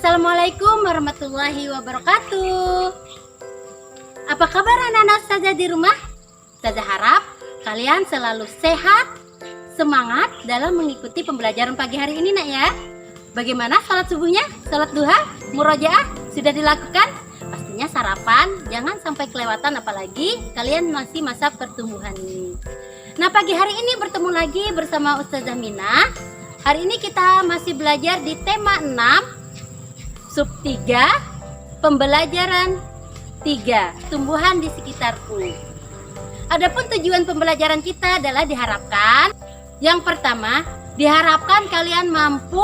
Assalamualaikum warahmatullahi wabarakatuh. Apa kabar anak-anak Ustazah di rumah? Ustazah harap kalian selalu sehat, semangat dalam mengikuti pembelajaran pagi hari ini nak ya. Bagaimana salat subuhnya? Salat duha? Murojaah? Sudah dilakukan? Pastinya sarapan, jangan sampai kelewatan apalagi kalian masih masa pertumbuhan ini. Nah, pagi hari ini bertemu lagi bersama Ustazah Mina. Hari ini kita masih belajar di tema 6 sub 3 pembelajaran 3 tumbuhan di sekitarku. Adapun tujuan pembelajaran kita adalah diharapkan yang pertama, diharapkan kalian mampu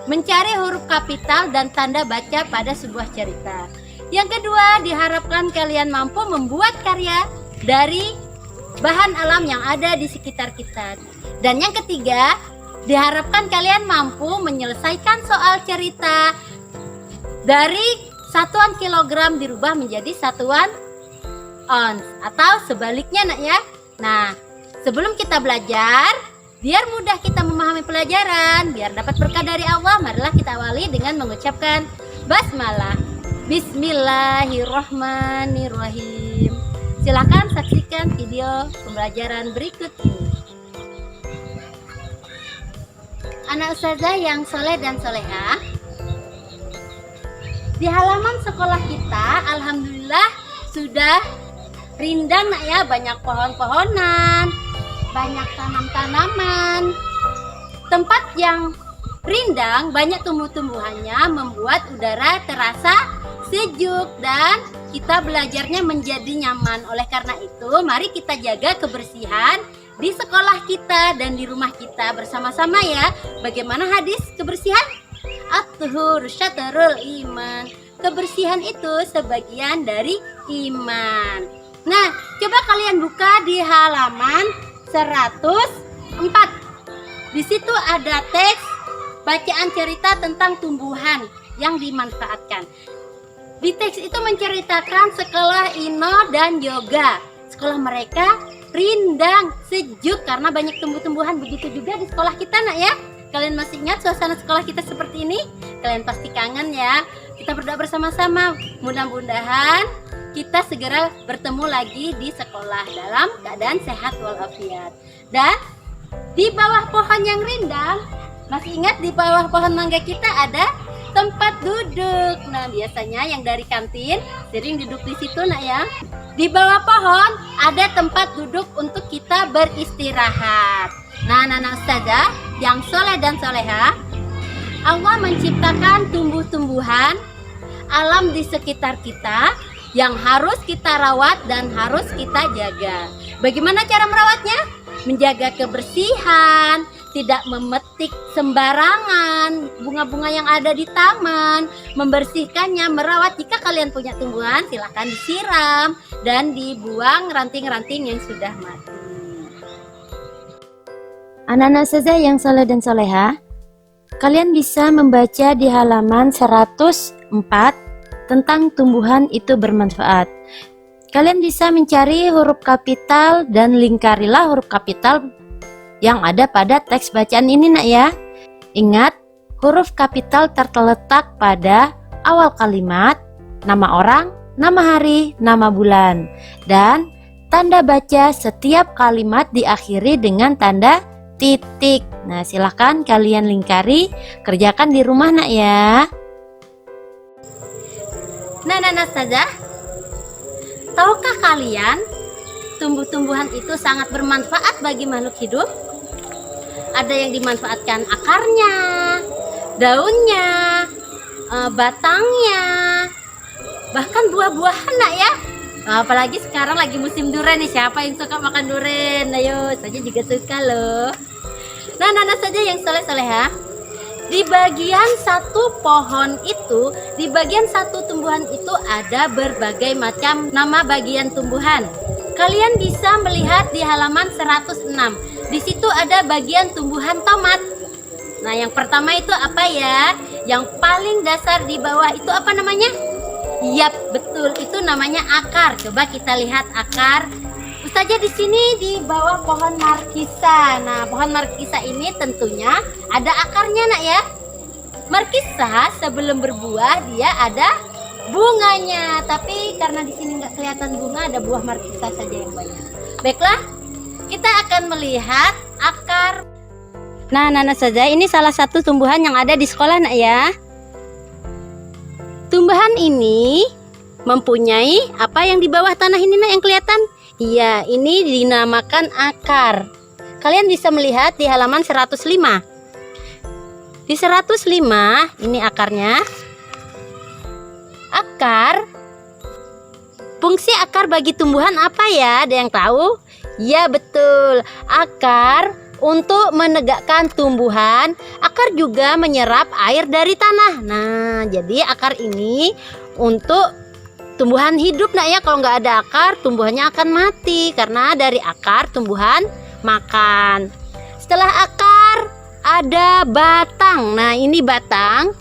mencari huruf kapital dan tanda baca pada sebuah cerita. Yang kedua, diharapkan kalian mampu membuat karya dari bahan alam yang ada di sekitar kita. Dan yang ketiga, diharapkan kalian mampu menyelesaikan soal cerita dari satuan kilogram dirubah menjadi satuan ons atau sebaliknya nak ya. Nah, sebelum kita belajar, biar mudah kita memahami pelajaran, biar dapat berkah dari Allah, marilah kita awali dengan mengucapkan basmalah. Bismillahirrahmanirrahim. Silakan saksikan video pembelajaran berikut ini. Anak ustazah yang soleh dan soleha, di halaman sekolah kita alhamdulillah sudah rindang nak ya, banyak pohon-pohonan, banyak tanam-tanaman. Tempat yang rindang, banyak tumbuh-tumbuhannya membuat udara terasa sejuk dan kita belajarnya menjadi nyaman. Oleh karena itu, mari kita jaga kebersihan di sekolah kita dan di rumah kita bersama-sama ya. Bagaimana hadis kebersihan? At-tuhur syatrul iman. Kebersihan itu sebagian dari iman. Nah, coba kalian buka di halaman 104. Di situ ada teks bacaan cerita tentang tumbuhan yang dimanfaatkan. Di teks itu menceritakan sekolah Ino dan Yoga. Sekolah mereka rindang, sejuk karena banyak tumbuh-tumbuhan. Begitu juga di sekolah kita nak ya. Kalian masih ingat suasana sekolah kita seperti ini? Kalian pasti kangen ya. Kita berdoa bersama-sama. Mudah-mudahan kita segera bertemu lagi di sekolah dalam keadaan sehat walafiat. Dan di bawah pohon yang rindang, masih ingat di bawah pohon mangga kita ada tempat duduk. Nah, biasanya yang dari kantin sering duduk di situ nak ya. Di bawah pohon ada tempat duduk untuk kita beristirahat. Nah, anak ustazah yang soleh dan soleha, Allah menciptakan tumbuh-tumbuhan alam di sekitar kita yang harus kita rawat dan harus kita jaga. Bagaimana cara merawatnya? Menjaga kebersihan, tidak memetik sembarangan bunga-bunga yang ada di taman, membersihkannya, merawat. Jika kalian punya tumbuhan, silahkan disiram dan dibuang ranting-ranting yang sudah mati. Anak-anak ustazah yang soleh dan soleha, kalian bisa membaca di halaman 104 tentang tumbuhan itu bermanfaat. Kalian bisa mencari huruf kapital dan lingkarilah huruf kapital yang ada pada teks bacaan ini nak ya. Ingat, huruf kapital terletak pada awal kalimat, nama orang, nama hari, nama bulan. Dan tanda baca setiap kalimat diakhiri dengan tanda titik. Nah, silahkan kalian lingkari, kerjakan di rumah nak ya. Nah, ustazah, tahukah kalian tumbuh-tumbuhan itu sangat bermanfaat bagi makhluk hidup? Ada yang dimanfaatkan akarnya, daunnya, batangnya, bahkan buah-buahan nak ya. Apalagi sekarang lagi musim durian nih, siapa yang suka makan durian? Ayo, saya juga suka loh. Nah, saja yang soleh-soleha, di bagian satu pohon itu, di bagian satu tumbuhan itu ada berbagai macam nama bagian tumbuhan. Kalian bisa melihat di halaman 106. Di situ ada bagian tumbuhan tomat. Nah, yang pertama itu apa ya? Yang paling dasar di bawah itu apa namanya? Yap, betul, itu namanya akar. Coba kita lihat akar. Ustazah di sini di bawah pohon markisa. Nah, pohon markisa ini tentunya ada akarnya nak ya. Markisa sebelum berbuah dia ada bunganya, tapi karena di sini nggak kelihatan bunga, ada buah markisa saja yang banyak. Baiklah, kita akan melihat akar. Nah, Nana saja ini salah satu tumbuhan yang ada di sekolah, Nak ya. Tumbuhan ini mempunyai apa yang di bawah tanah ini, Nak, yang kelihatan? Iya, ini dinamakan akar. Kalian bisa melihat di halaman 105. Di 105 ini akarnya. Akar, fungsi akar bagi tumbuhan apa ya? Ada yang tahu? Ya betul, akar untuk menegakkan tumbuhan. Akar juga menyerap air dari tanah. Nah, jadi akar ini untuk tumbuhan hidup, Nak ya. Kalau nggak ada akar, tumbuhannya akan mati karena dari akar tumbuhan makan. Setelah akar ada batang. Nah, ini batang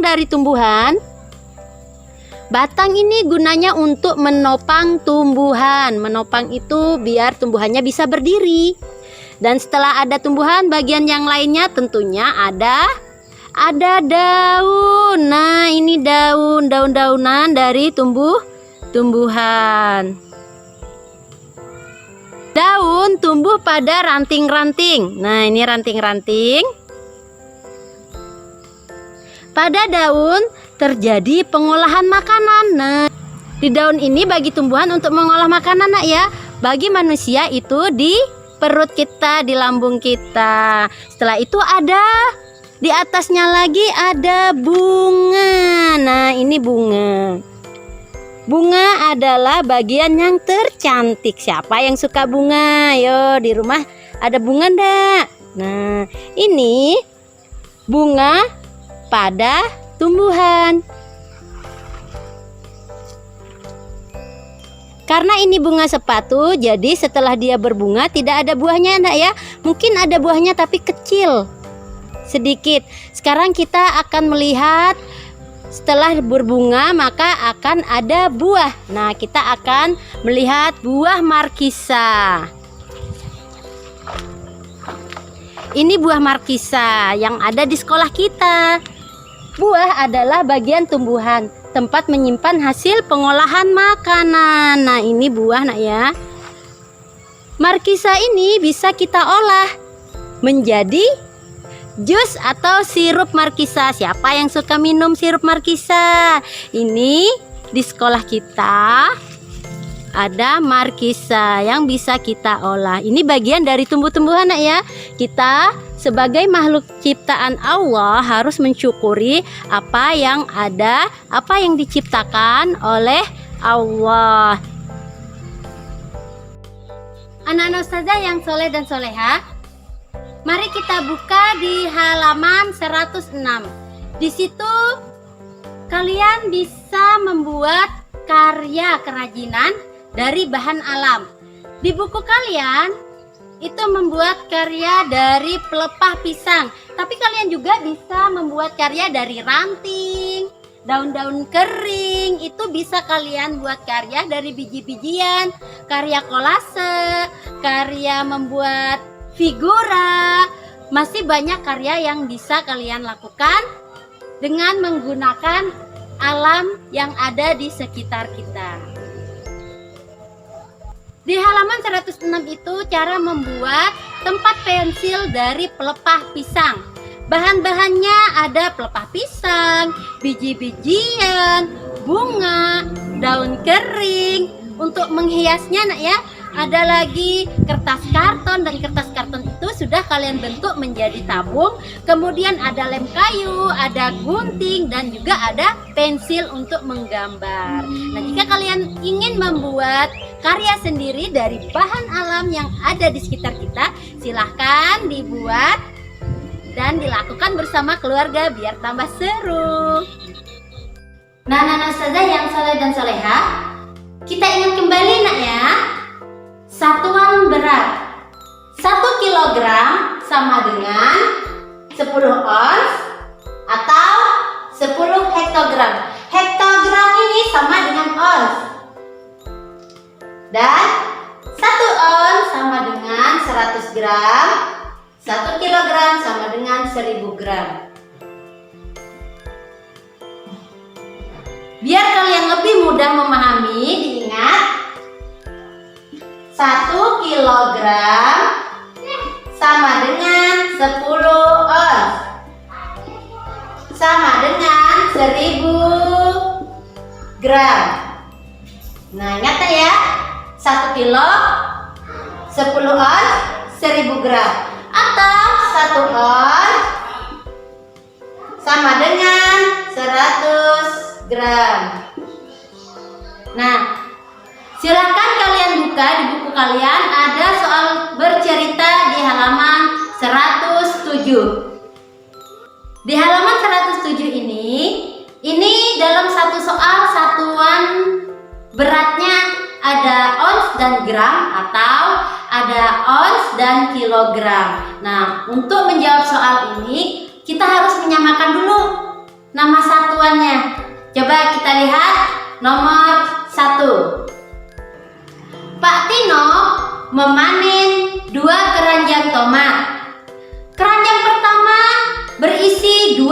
dari tumbuhan. Batang ini gunanya untuk menopang tumbuhan. Menopang itu biar tumbuhannya bisa berdiri. Dan setelah ada tumbuhan, bagian yang lainnya tentunya ada daun. Nah, ini daun-daunan dari tumbuhan. Daun tumbuh pada ranting-ranting. Nah, ini ranting-ranting. Pada daun terjadi pengolahan makanan. Nah, di daun ini bagi tumbuhan untuk mengolah makanan, Nak ya. Bagi manusia itu di perut kita, di lambung kita. Setelah itu ada di atasnya lagi ada bunga. Nah, ini bunga. Bunga adalah bagian yang tercantik. Siapa yang suka bunga? Ayo, di rumah ada bunga enggak? Nah, ini bunga pada tumbuhan. Karena ini bunga sepatu, jadi setelah dia berbunga tidak ada buahnya, Nak ya. Mungkin ada buahnya tapi kecil, sedikit. Sekarang kita akan melihat setelah berbunga maka akan ada buah. Nah, kita akan melihat buah markisa. Ini buah markisa yang ada di sekolah kita. Buah adalah bagian tumbuhan, tempat menyimpan hasil pengolahan makanan. Nah, ini buah, Nak ya. Markisa ini bisa kita olah menjadi jus atau sirup markisa. Siapa yang suka minum sirup markisa? Ini di sekolah kita ada markisa yang bisa kita olah. Ini bagian dari tumbuh-tumbuhan, Nak ya. Kita sebagai makhluk ciptaan Allah harus mensyukuri apa yang ada, apa yang diciptakan oleh Allah. Anak-anak saja yang soleh dan soleha, mari kita buka di halaman 106. Di situ kalian bisa membuat karya kerajinan dari bahan alam. Di buku kalian itu membuat karya dari pelepah pisang, tapi kalian juga bisa membuat karya dari ranting, daun-daun kering. Itu bisa kalian buat karya dari biji-bijian, karya kolase, karya membuat figura. Masih banyak karya yang bisa kalian lakukan dengan menggunakan alam yang ada di sekitar kita. Di halaman 106 itu cara membuat tempat pensil dari pelepah pisang. Bahan-bahannya ada pelepah pisang, biji-bijian, bunga, daun kering. Untuk menghiasnya, Nak ya, ada lagi kertas karton, dan kertas karton itu sudah kalian bentuk menjadi tabung. Kemudian ada lem kayu, ada gunting, dan juga ada pensil untuk menggambar. Nah, jika kalian ingin membuat karya sendiri dari bahan alam yang ada di sekitar kita, silahkan dibuat dan dilakukan bersama keluarga biar tambah seru. Nah, anak-anak saja yang soleh dan soleha, kita ingat kembali, Nak ya, satuan berat 1 kilogram sama dengan 10 ons atau 10 hektogram. Hektogram ini sama dengan ons. Dan 1 ons sama dengan 100 gram, 1 kilogram sama dengan 1000 gram. Biar kalian lebih mudah memahami, diingat 1 kilogram sama dengan 10 ons sama dengan 1000 gram. Nah, ingat ya, 1 kilo 10 ons 1000 gram, atau 1 ons sama dengan 100 gram. Nah, silakan kalian buka di buku kalian, ada soal bercerita di halaman 107. Di halaman 107 ini dalam satu soal satuan beratnya ada ons dan gram atau ada ons dan kilogram. Nah, untuk menjawab soal ini kita harus menyamakan dulu nama satuannya. Coba kita lihat nomor 1. Pak Tino memanen 2 keranjang tomat. Keranjang pertama berisi 20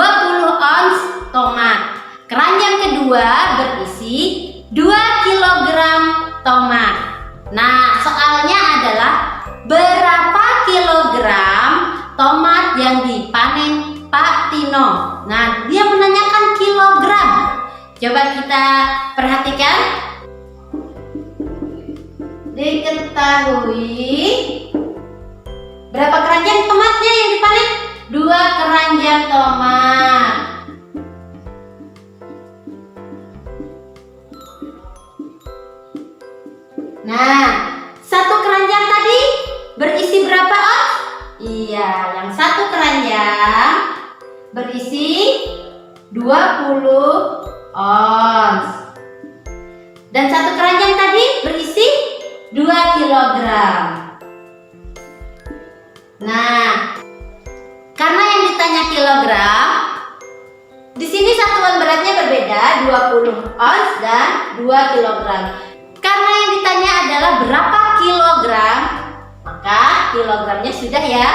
ons tomat. Keranjang kedua berisi 2 kilogram tomat. Nah, soalnya adalah berapa kilogram tomat yang dipanen Pak Tino. Nah, dia menanyakan kilogram. Coba kita perhatikan. Diketahui berapa keranjang tomatnya yang dipanen? 2 keranjang tomat. Nah, 1 keranjang tadi berisi berapa ons? Iya, yang 1 keranjang berisi 20 ons. Dan 1 keranjang tadi berisi 2 kilogram. Nah, karena yang ditanya kilogram, di sini satuan beratnya berbeda, 20 ons dan 2 kilogram. Karena yang ditanya adalah berapa kilogram, maka kilogramnya sudah ya.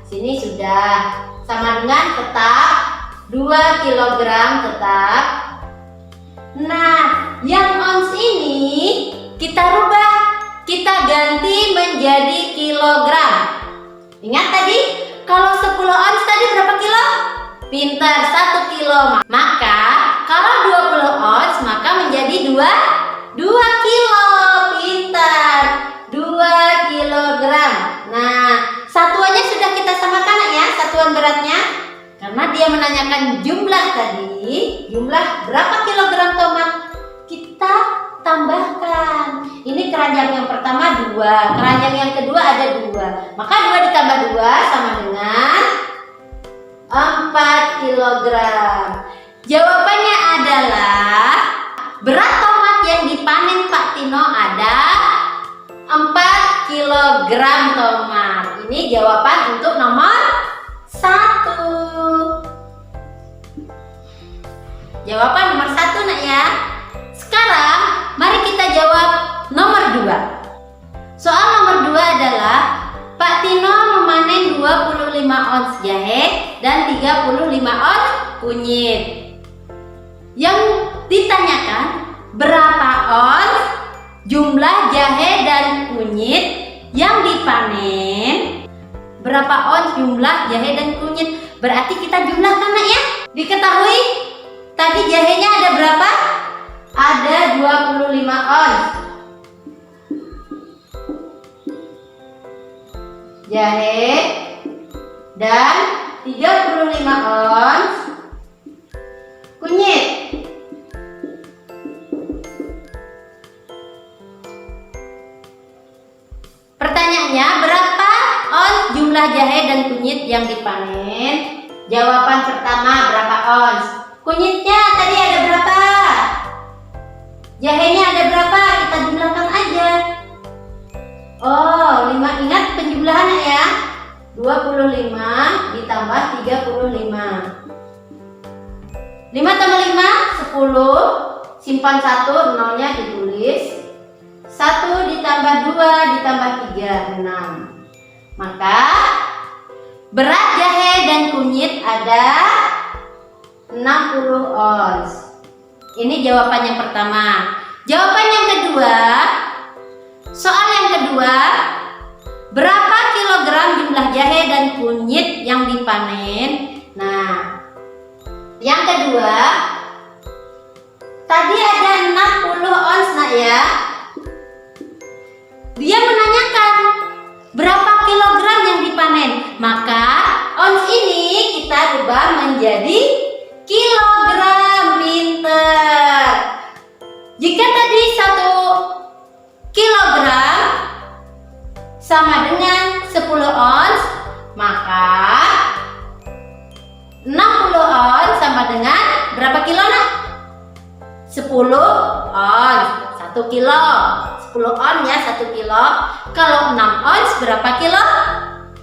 Sini sudah sama dengan tetap 2 kilogram tetap. Nah, yang ons ini kita rubah, kita ganti menjadi kilogram. Ingat tadi, kalau 10 ons tadi berapa kilo? Pintar, 1 kilo. Maka kalau 20 ons maka menjadi 2 kilo. Pintar, 2 kilogram. Nah, satuannya sudah kita samakan ya, satuan beratnya. Karena dia menanyakan jumlah tadi, jumlah berapa kilogram tomat, kita tambahkan. Ini keranjang yang pertama 2, keranjang yang kedua ada 2. Maka 2 ditambah 2 sama dengan 4 kilogram. Jawabannya adalah berat tomat yang dipanen Pak Tino ada 4 kilogram tomat. Ini jawaban untuk nomor 1. Jawaban nomor 1 nak ya. Sekarang mari kita jawab nomor 2. Soal nomor 2 adalah Pak Tino memanen 25 ons jahe dan 35 ons kunyit. Yang ditanyakan berapa ons jumlah jahe dan kunyit yang dipanen. Berapa ons jumlah jahe dan kunyit? Berarti kita jumlahkan nak ya. Diketahui tadi jahenya ada berapa? Ada 25 ons. Jahe dan 35 ons kunyit. Pertanyaannya, berapa ons jumlah jahe dan kunyit yang dipanen? Jawaban pertama berapa ons? Kunyitnya tadi ada berapa? Jahenya ada berapa? Kita jumlahkan aja. Oh, 5, ingat penjumlahannya ya. 25 ditambah 35. 5 tambah 5, 10. Simpan 1, nolnya ditulis. 1 ditambah 2 ditambah 3, 6. Maka berat jahe dan kunyit ada 60 ons. Ini jawaban yang pertama. Jawaban yang kedua, soal yang kedua, berapa kilogram jumlah jahe dan kunyit yang dipanen? Nah, yang kedua, tadi ada 60 ons nak ya. Dia menanyakan berapa kilogram yang dipanen. Maka ons ini kita rubah menjadi kilogram. Pinter. Jika tadi 1 kilogram sama dengan 10 ons, maka 60 ons sama dengan berapa kilo nak? 10 ons, 1 kilo. 10 ons ya, 1 kilo. Kalau 6 ons berapa kilo?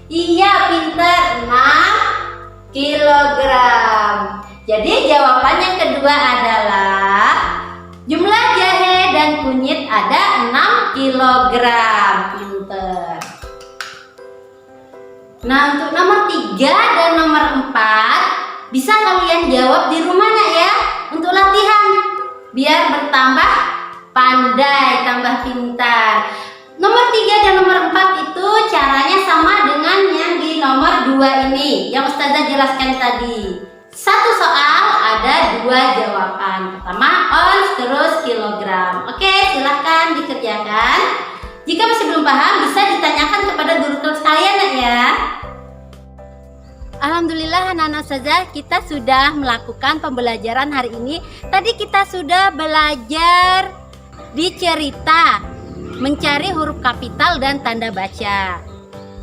Iya, pinter, 6 kilogram. Jadi jawaban yang kedua adalah jumlah jahe dan kunyit ada 6 kilogram. Pinter. Nah, untuk nomor 3 dan nomor 4 bisa kalian jawab di rumah nak ya, untuk latihan biar bertambah pandai, tambah pintar. Nomor 3 dan nomor 4 itu caranya sama dengan yang di nomor 2 ini yang Ustazah jelaskan tadi. Satu soal ada 2 jawaban. Pertama ons, terus kilogram. Oke, silahkan dikerjakan. Jika masih belum paham bisa ditanyakan kepada guru kelas kalian ya. Alhamdulillah anak-anak Ustazah, kita sudah melakukan pembelajaran hari ini. Tadi kita sudah belajar di cerita mencari huruf kapital dan tanda baca.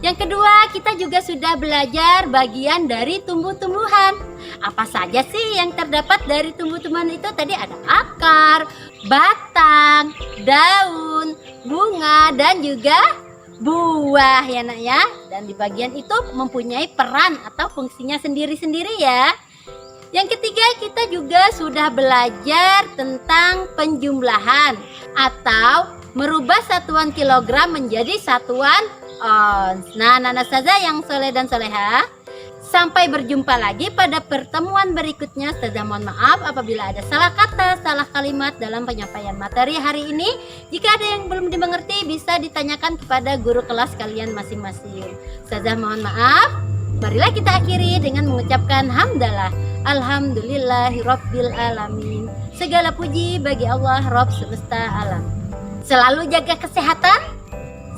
Yang kedua, kita juga sudah belajar bagian dari tumbuh-tumbuhan. Apa saja sih yang terdapat dari tumbuh-tumbuhan itu? Tadi ada akar, batang, daun, bunga, dan juga buah ya nak ya. Dan di bagian itu mempunyai peran atau fungsinya sendiri-sendiri ya. Yang ketiga, kita juga sudah belajar tentang penjumlahan atau merubah satuan kilogram menjadi satuan ons. Nah, anak-anak Ustazah yang soleh dan soleha, sampai berjumpa lagi pada pertemuan berikutnya. Ustazah mohon maaf apabila ada salah kata, salah kalimat dalam penyampaian materi hari ini. Jika ada yang belum dimengerti bisa ditanyakan kepada guru kelas kalian masing-masing. Ustazah mohon maaf. Marilah kita akhiri dengan mengucapkan hamdalah. Alhamdulillahirabbil alamin. Segala puji bagi Allah Rabb semesta alam. Selalu jaga kesehatan,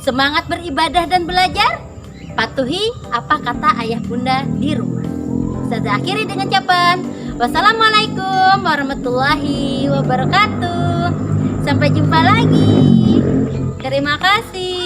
semangat beribadah dan belajar, patuhi apa kata ayah bunda di rumah. Saya akhiri dengan ucapan wassalamualaikum warahmatullahi wabarakatuh. Sampai jumpa lagi. Terima kasih.